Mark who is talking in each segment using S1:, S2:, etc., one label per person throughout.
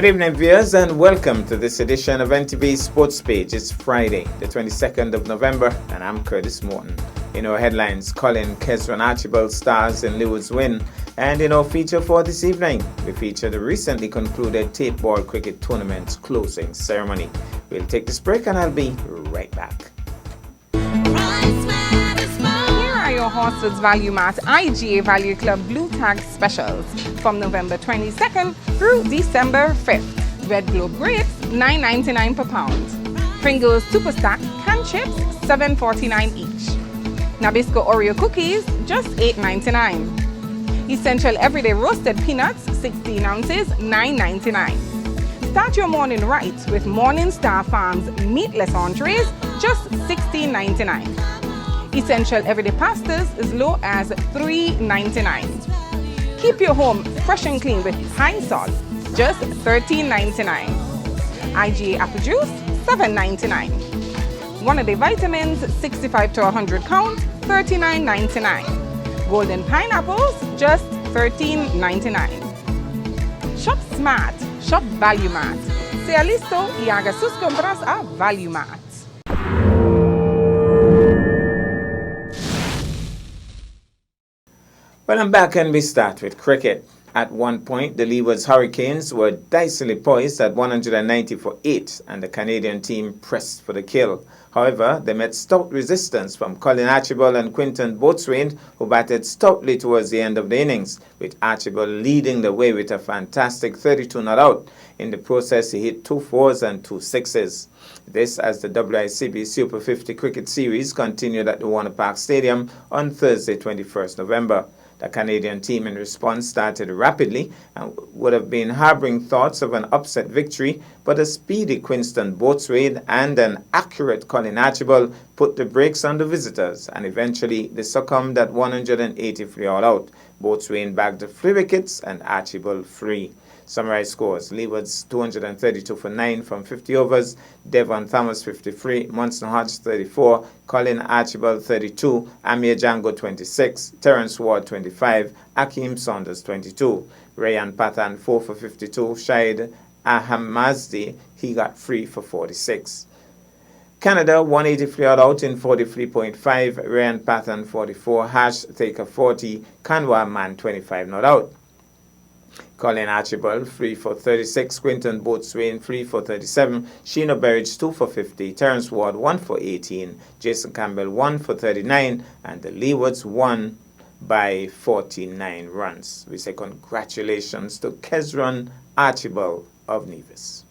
S1: Good evening, viewers, and welcome to this edition of NTV Sports Page. It's Friday, the 22nd of November, and I'm Curtis Morton. In our headlines, Colin Kesron Archibald stars in Leeward's win. And in our feature for this evening, we feature the recently concluded Tate Ball Cricket Tournament's closing ceremony. We'll take this break, and I'll be right back.
S2: Your Horsford's Value Mart IGA Value Club Blue Tag Specials from November 22nd through December 5th. Red Globe grapes, $9.99 per pound. Pringles Super Stack canned chips, $7.49 each. Nabisco Oreo cookies, just $8.99. Essential Everyday Roasted Peanuts, 16 ounces, $9.99. Start your morning right with Morning Star Farms meatless entrees, just $16.99. Essential Everyday Pastas as low as $3.99. Keep your home fresh and clean with Pine Salt, just $13.99. IGA Apple Juice, $7.99. One of the vitamins, 65 to 100 count, $39.99. Golden Pineapples, just $13.99. Shop smart, shop Value Mart. Sea listo y haga sus compras a Value Mart.
S1: Well, I'm back, and we start with cricket. At one point, the Leeward's Hurricanes were dicily poised at 190 for 8, and the Canadian team pressed for the kill. However, they met stout resistance from Colin Archibald and Quinton Boatswain, who batted stoutly towards the end of the innings, with Archibald leading the way with a fantastic 32 not out. In the process, he hit 2 fours and 2 sixes. This as the WICB Super 50 Cricket Series continued at the Warner Park Stadium on Thursday, 21st November. The Canadian team in response started rapidly and would have been harboring thoughts of an upset victory, but a speedy Quinton Boatswain and an accurate Colin Archibald put the brakes on the visitors, and eventually they succumbed at 183 all out. Boatswain bagged 3 wickets and Archibald 3. Summary scores: Leeward's 232 for 9 from 50 overs, Devon Thomas 53, Munson Hodge 34, Colin Archibald 32, Amir Django 26, Terence Ward 25, Akeem Saunders 22, Rayan Pathan 4 for 52, Shahid Ahmazdi, he got 3 for 46. Canada 183 all out in 43.5, Rayan Pathan 44, Hash Thaker 40, Kanwa Man 25 not out. Colin Archibald 3 for 36, Quinton Boatswain 3 for 37, Sheena Berridge 2 for 50, Terence Ward 1 for 18, Jason Campbell 1 for 39, and the Leewards won by 49 runs. We say congratulations to Kesron Archibald of Nevis.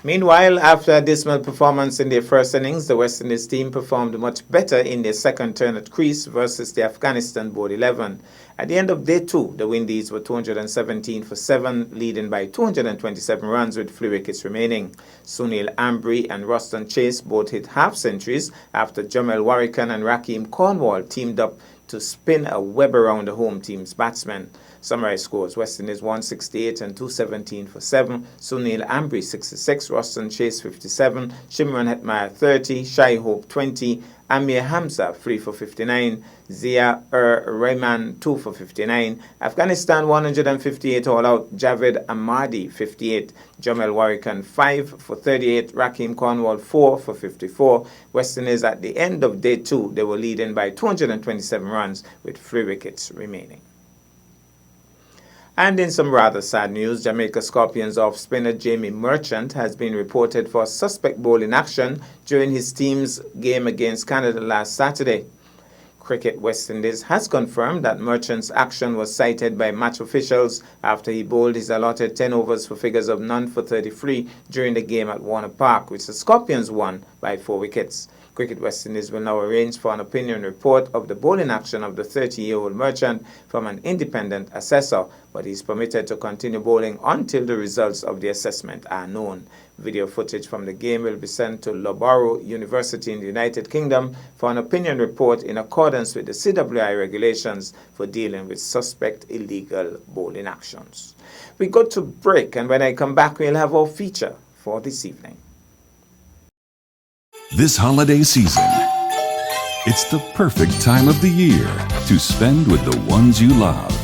S1: Meanwhile, after a dismal performance in their first innings, the West Indies team performed much better in their second turn at crease versus the Afghanistan Board 11. At the end of day 2, the Windies were 217 for 7, leading by 227 runs with 3 wickets remaining. Sunil Ambry and Ruston Chase both hit half centuries after Jamel Warrican and Rakeem Cornwall teamed up to spin a web around the home team's batsmen. Summary scores: West Indies 168 and 217 for 7, Sunil Ambry 66, Ruston Chase 57, Shimron Hetmyer 30, Shai Hope 20, Amir Hamza 3 for 59, Zia Rahman 2 for 59, Afghanistan 158 all out, Javed Ahmadi 58, Jamel Warrican 5 for 38, Rakeem Cornwall 4 for 54. West Indies at the end of day 2, they were leading by 227 runs with 3 wickets remaining. And in some rather sad news, Jamaica Scorpions off-spinner Jamie Merchant has been reported for suspect bowling action during his team's game against Canada last Saturday. Cricket West Indies has confirmed that Merchant's action was cited by match officials after he bowled his allotted 10 overs for figures of none for 33 during the game at Warner Park, which the Scorpions won by 4 wickets. Cricket West Indies will now arrange for an opinion report of the bowling action of the 30-year-old Merchant from an independent assessor, but he is permitted to continue bowling until the results of the assessment are known. Video footage from the game will be sent to Loughborough University in the United Kingdom for an opinion report in accordance with the CWI regulations for dealing with suspect illegal bowling actions. We go to break, and when I come back, we'll have our feature for this evening.
S3: This holiday season, it's the perfect time of the year to spend with the ones you love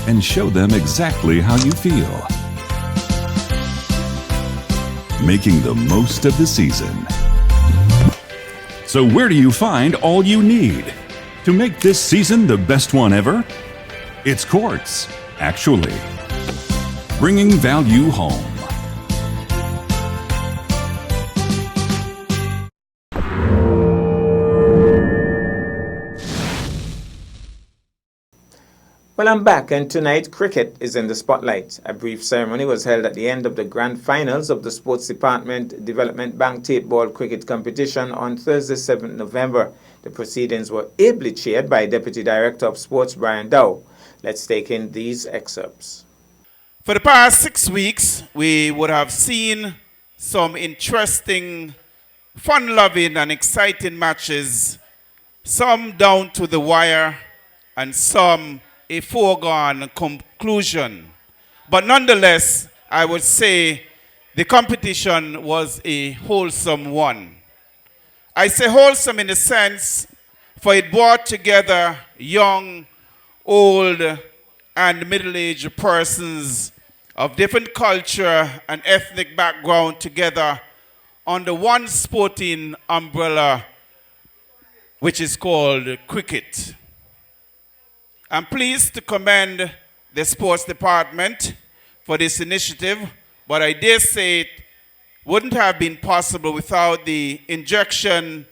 S3: and show them exactly how you feel. making the most of the season. So where do you find all you need to make this season the best one ever? It's Quartz, actually. Bringing value home.
S1: Well, I'm back, and tonight cricket is in the spotlight. A brief ceremony was held at the end of the grand finals of the Sports Department Development Bank Tate Ball Cricket Competition on Thursday, 7th November. The proceedings were ably chaired by Deputy Director of Sports, Brian Dow. Let's take in these excerpts.
S4: For the past 6 weeks, we would have seen some interesting, fun-loving and exciting matches, some down to the wire and some a foregone conclusion. But nonetheless, I would say the competition was a wholesome one. I say wholesome in the sense, for it brought together young, old, and middle-aged persons of different culture and ethnic background together under one sporting umbrella, which is called cricket. I'm pleased to commend the sports department for this initiative, but I dare say it wouldn't have been possible without the injection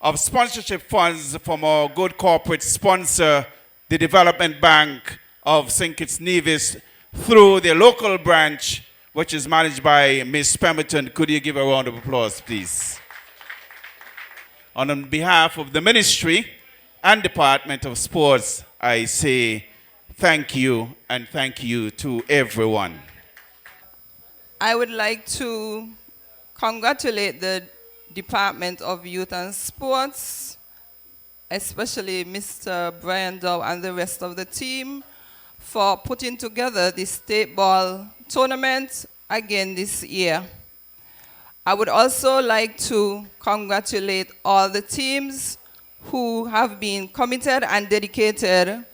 S4: of sponsorship funds from our good corporate sponsor, the Development Bank of St. Kitts Nevis, through their local branch, which is managed by Ms. Pemberton. Could you give a round of applause, please? On behalf of the Ministry and Department of Sports, I say thank you, and thank you to everyone.
S5: I would like to congratulate the Department of Youth and Sports, especially Mr. Brian Dow and the rest of the team, for putting together the state ball tournament again this year. I would also like to congratulate all the teams who have been committed and dedicated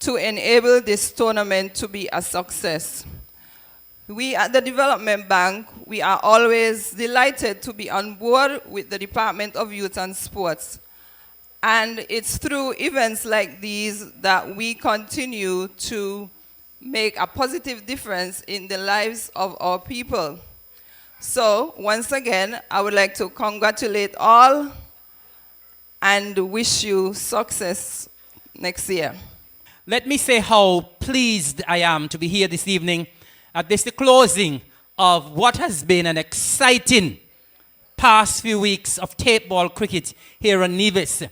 S5: to enable this tournament to be a success. We at the Development Bank, we are always delighted to be on board with the Department of Youth and Sports. And it's through events like these that we continue to make a positive difference in the lives of our people. So, once again, I would like to congratulate all and wish you success next year.
S6: Let me say how pleased I am to be here this evening at this the closing of what has been an exciting past few weeks of Tate ball cricket here in Nevis.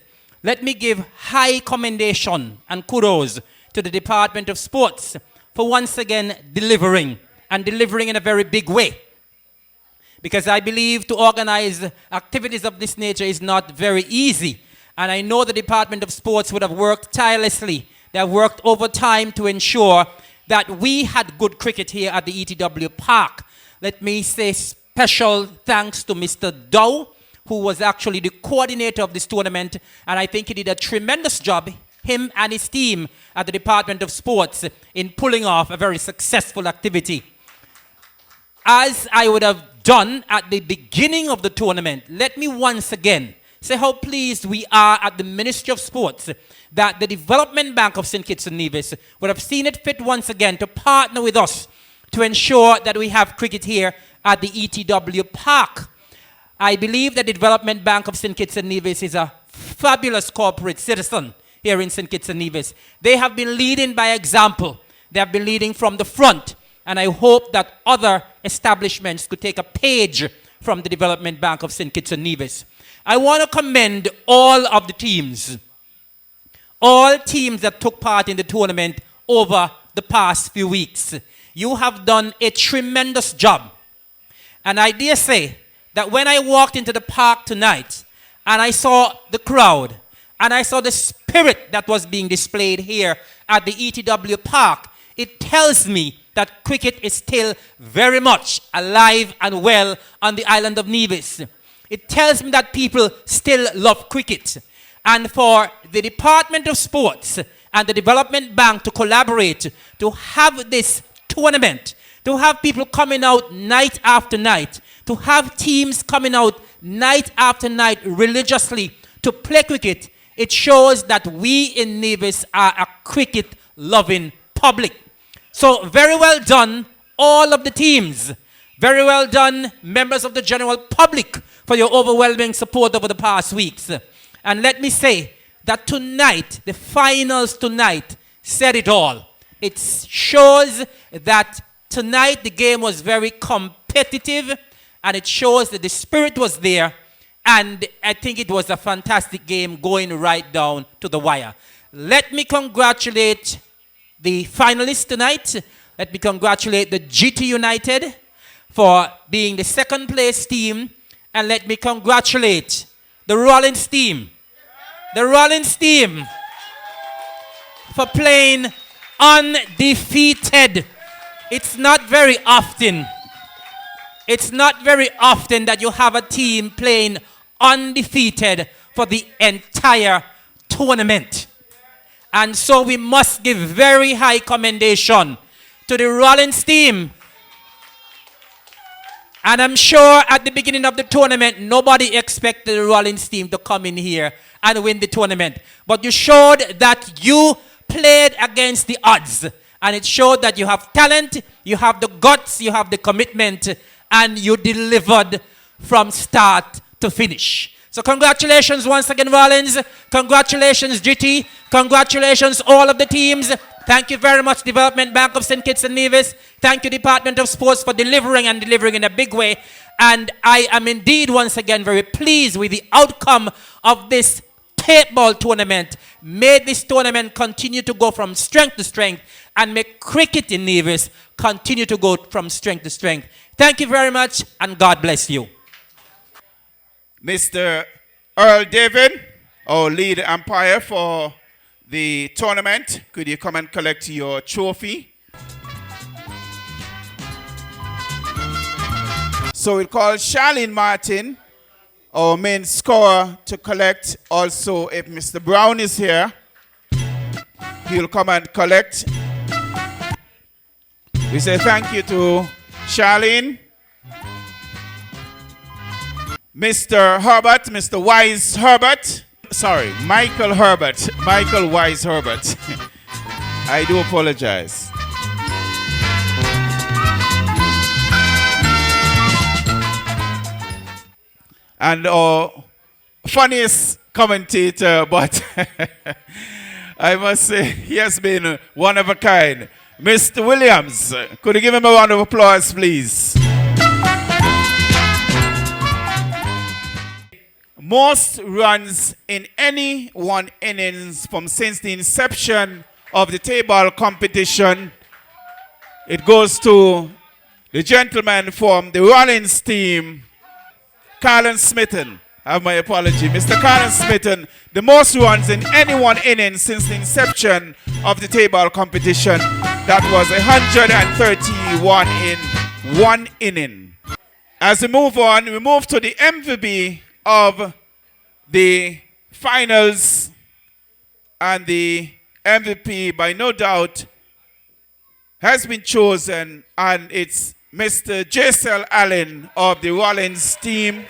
S6: Let me give high commendation and kudos to the Department of Sports for once again delivering, and delivering in a very big way. Because I believe to organize activities of this nature is not very easy. And I know the Department of Sports would have worked tirelessly. They have worked overtime to ensure that we had good cricket here at the ETW Park. Let me say special thanks to Mr. Dow, who was actually the coordinator of this tournament. And I think he did a tremendous job, him and his team at the Department of Sports, in pulling off a very successful activity. As I would have done at the beginning of the tournament, let me once again say how pleased we are at the Ministry of Sports that the Development Bank of St. Kitts and Nevis would have seen it fit once again to partner with us to ensure that we have cricket here at the ETW Park. I believe that the Development Bank of St. Kitts and Nevis is a fabulous corporate citizen here in St. Kitts and Nevis. They have been leading by example. They have been leading from the front. And I hope that other establishments could take a page from the Development Bank of St. Kitts and Nevis. I want to commend all of the teams, all teams that took part in the tournament over the past few weeks. You have done a tremendous job. And I dare say that when I walked into the park tonight and I saw the crowd and I saw the spirit that was being displayed here at the ETW Park, it tells me that cricket is still very much alive and well on the island of Nevis. It tells me that people still love cricket. And for the Department of Sports and the Development Bank to collaborate, to have this tournament, to have people coming out night after night, to have teams coming out night after night religiously to play cricket, it shows that we in Nevis are a cricket-loving public. So very well done, all of the teams. Very well done, members of the general public, for your overwhelming support over the past weeks. And let me say that tonight, the finals tonight, said it all. It shows that tonight the game was very competitive, and it shows that the spirit was there, and I think it was a fantastic game going right down to the wire. Let me congratulate the finalists tonight. Let me congratulate the GT United for being the second place team, and let me congratulate the Rollins team. The Rollins team for playing undefeated. It's not very often. It's not very often that you have a team playing undefeated for the entire tournament. And so we must give very high commendation to the Rollins team. And I'm sure at the beginning of the tournament, nobody expected the Rollins team to come in here and win the tournament. But you showed that you played against the odds. And it showed that you have talent, you have the guts, you have the commitment, and you delivered from start to finish. So congratulations once again, Rollins. Congratulations, GT. Congratulations, all of the teams. Thank you very much, Development Bank of St. Kitts and Nevis. Thank you, Department of Sports, for delivering in a big way. And I am indeed once again very pleased with the outcome of this tape ball tournament. May this tournament continue to go from strength to strength, and may cricket in Nevis continue to go from strength to strength. Thank you very much, and God bless you.
S4: Mr. Earl David, our lead umpire for the tournament, could you come and collect your trophy? So we'll call Charlene Martin, our main scorer, to collect. Also, if Mr. Brown is here, he'll come and collect. We say thank you to Charlene. Mr. Herbert, Mr. Wise Herbert. Sorry, Michael Herbert. Michael Wise Herbert. I do apologize. And our funniest commentator, but I must say he has been one of a kind. Mr. Williams, could you give him a round of applause, please? Most runs in any one innings since the inception of the table competition, it goes to the gentleman from the Rollins team, Carlin Smitten. I have my apology. Mr. Carlin Smitten, the most runs in any one inning since the inception of the table competition. That was 131 in one inning. As we move on, we move to the MVP of the finals, and the MVP, by no doubt, has been chosen, and it's Mr. J.C.L. Allen of the Rollins team,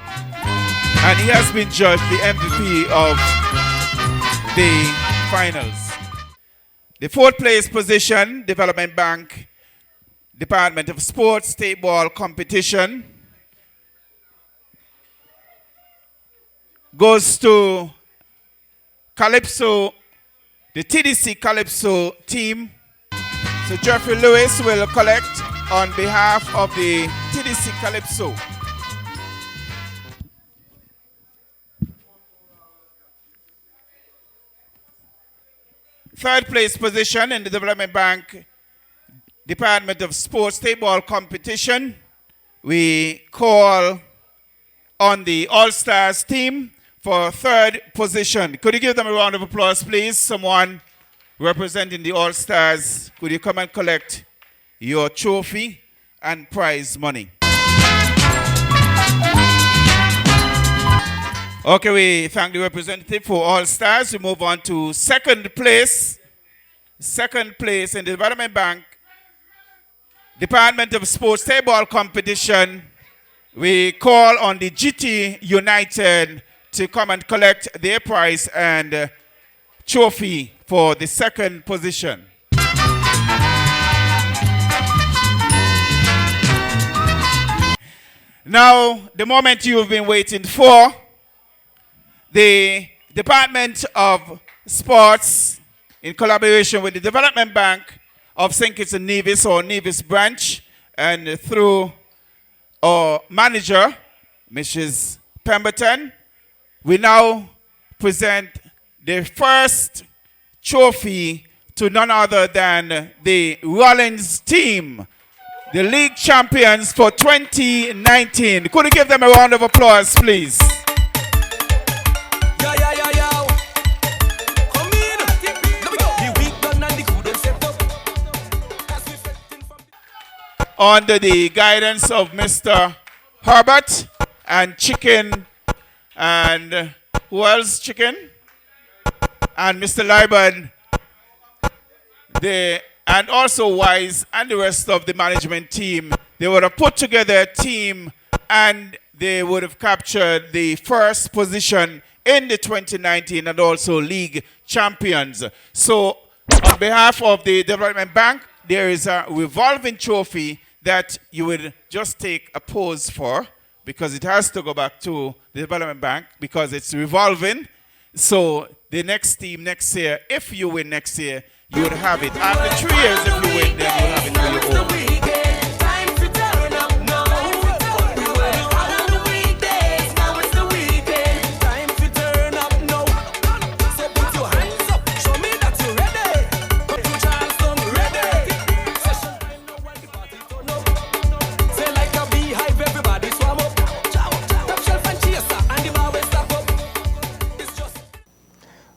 S4: and he has been judged the MVP of the finals. The fourth place position, Development Bank, Department of Sports, State Ball Competition, goes to Calypso, the TDC Calypso team. So Jeffrey Lewis will collect on behalf of the TDC Calypso. Third place position in the Development Bank Department of Sports State Ball Competition, we call on the All-Stars team for third position. Could you give them a round of applause, please? Someone representing the All-Stars, could you come and collect your trophy and prize money? Okay, we thank the representative for All-Stars. We move on to second place. Second place in the Development Bank Department of Sports Table Competition, we call on the GT United to come and collect their prize and trophy for the second position. Now, the moment you've been waiting for, the Department of Sports, in collaboration with the Development Bank of St. Kitts and Nevis, or Nevis branch, and through our manager, Mrs. Pemberton, we now present the first trophy to none other than the Rollins team, the league champions for 2019. Could you give them a round of applause, please? Under the guidance of Mr. Herbert and Chicken, and who else? Chicken? And Mr. Liban, and also Wise and the rest of the management team, they would have put together a team and they would have captured the first position in the 2019 and also league champions. So on behalf of the Development Bank, there is a revolving trophy that you would just take a pose for, because it has to go back to the Development Bank because it's revolving. So the next team next year, if you win next year, you would have it. After 3 years, if you win, then you'll have it for your own.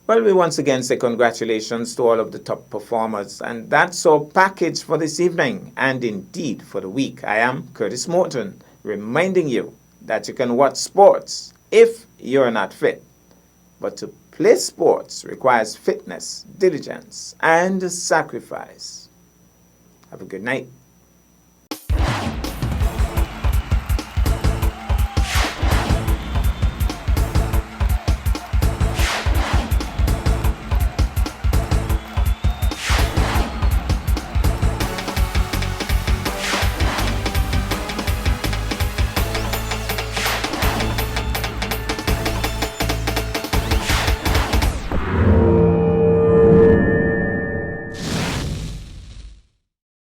S1: Well, we once again say congratulations to all of the top performers. And that's our package for this evening and indeed for the week. I am Curtis Morton, reminding you that you can watch sports if you're not fit. But to play sports requires fitness, diligence, and sacrifice. Have a good night.